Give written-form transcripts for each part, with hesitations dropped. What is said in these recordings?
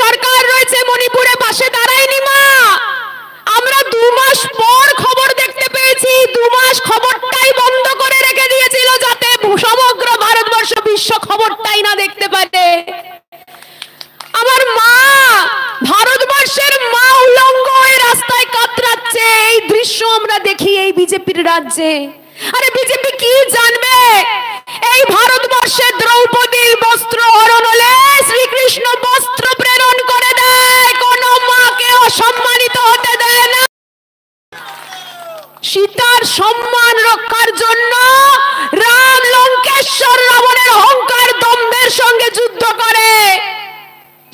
সরকার রয়েছে মণিপুরে পাশে দাঁড়ায়নি মা। আমরা 2 মাস পর খবর দেখতে পেয়েছি, 2 মাস খবরটাই বন্ধ করে রেখে দিয়েছিল যাতে সমগ্র ভারতবর্ষ বিশ্ব খবরটাই না দেখতে পারে। আমার মা, ভারতবর্ষের মা উলঙ্গ হয়ে রাস্তায় কাতরাচ্ছে, এই দৃশ্য আমরা দেখি এই বিজেপির রাজ্যে। আরে বিজেপি কি জানবে এই ভারতবর্ষে দ্রৌপদীর বস্ত্র হরণ হলে শ্রীকৃষ্ণ বস্ত্র প্রেরণ করে দেয়, কোন মাকে অসম্মানিত হতে দেয় না। সীতার সম্মান রক্ষার জন্য রাম লঙ্কেশ্বর রাবণের অহংকার দম্ভের সঙ্গে যুদ্ধ করে।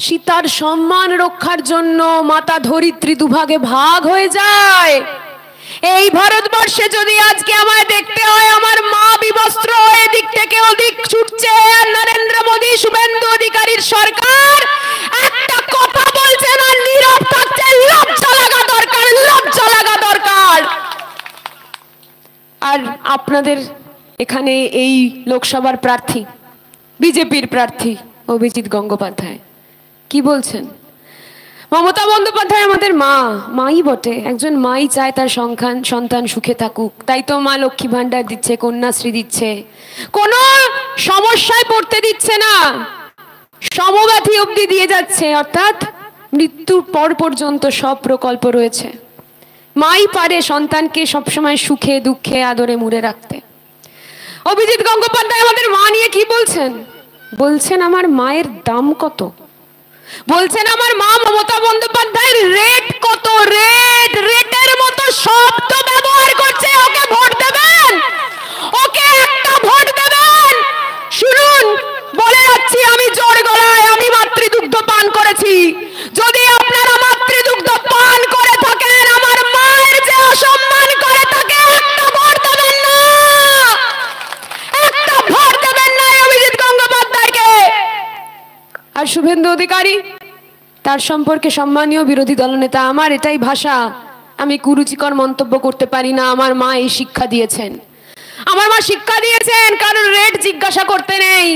সীতার সম্মান রক্ষার জন্য মাতা ধরিত্রী দুভাগে ভাগ হয়ে যায়। এই ভারতবর্ষে যদি আজকে আমায় দেখতে হয় আমার মা বিবস্ত্র হয়ে দিক থেকে ওদিক ছুটছে, নরেন্দ্র মোদী শুভেন্দু অধিকারীর সরকার একটা কথা বলছে না, নীরব থাকছে। লজ্জা লাগা দরকার, লজ্জা লাগা দরকার। আর আপনাদের এখানে এই লোকসভার প্রার্থী, বিজেপির প্রার্থী অভিজিৎ গঙ্গোপাধ্যায় কি বলছেন? মমতা বন্দ্যোপাধ্যায় আমাদের মা, মাই বটে, একজন মাই চায় তার সন্তান সুখে থাকুক, তাই তো মা লক্ষ্মী ভান্ডার দিচ্ছে, কন্যাশ্রী দিচ্ছে, কোনো সমস্যায় পড়তে দিচ্ছে না, সমব্যাথী অবধি দিয়ে যাচ্ছে, অর্থাৎ মৃত্যুর পর পর্যন্ত সব প্রকল্প রয়েছে। মাই পারে সন্তানকে সবসময় সুখে দুঃখে আদরে মুড়ে রাখতে। অভিজিৎ গঙ্গোপাধ্যায় আমাদের মা নিয়ে কি বলছেন? বলছেন আমার মায়ের দাম কত, বলছেন আমার মা মমতা বন্দ্যোপাধ্যায়ের রেট কত, রেটের মতো শব্দ ব্যবহার করছে। ওকে ভোট দেবেন, ওকে একটা ভোট দেবেন। শুনুন, বলে যাচ্ছি আমি জোর গলায়, আমি মাতৃদুগ্ধ পান করেছি। যদি আপনারা মাতৃদুগ্ধ পান করে থাকেন, আমার মায়ের যে অসম্মান করে তাকে একটা ভোট দেবেন না, একটা ভোট দেবেন না অভিজিৎ গঙ্গোপাধ্যায়কে। আর শুভেন্দু অধিকারী, তার সম্পর্কে সম্মানীয় বিরোধী দলনেতা, আমার এটাই ভাষা, আমি কুরুচিকর মন্তব্য করতে পারি না। আমার মা এই শিক্ষা দিয়েছেন, আমার মা শিক্ষা দিয়েছেন কারণ রেট জিজ্ঞাসা করতে নেই।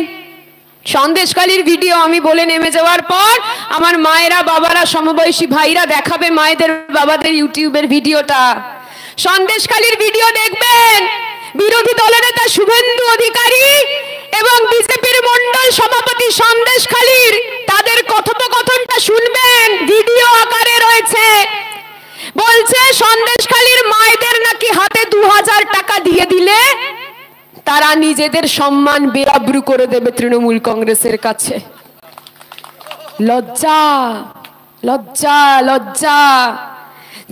সন্দেশখালীর ভিডিও আমি বলে নেমে যাওয়ার পর আমার মায়েরা, বাবারা, সমবয়সী ভাইরা দেখাবে মায়েদের বাবাদের ইউটিউবের ভিডিওটা, সন্দেশখালীর ভিডিও দেখবেন। বিরোধী দলনেতা শুভেন্দু অধিকারী এবং বিজেপির মন্ডল সভাপতি সন্দেশখালীর তাদের কথোপকথনটা শুনবেন, ভিডিও আকারে রয়েছে। বলছে সন্দেশখালীর মায়েদের নাকি হাতে 2000 টাকা দিয়ে দিলে তারা নিজেদের সম্মান বেআব্রু করে দেবে তৃণমূল কংগ্রেসের কাছে। লজ্জা, লজ্জা, লজ্জা।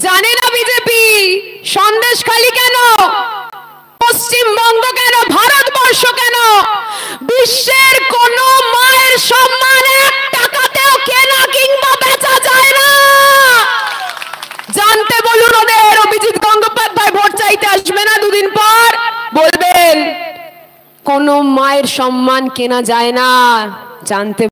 জানে না বিজেপি সন্দেশখালী কেন, পশ্চিমবঙ্গ কেন, ভারতবর্ষ কেন, বিশ্বের কোন মায়ের সম্মান 1 টাকাতেও কেনা কিংবা বেচা যায় না। জানতে বলুন ওদের। অভিজিৎ গঙ্গোপাধ্যায় ভোট চাইতে আসবে না, 2 দিন পর বলবেন কোন মায়ের সম্মান কেনা যায় না, জানতে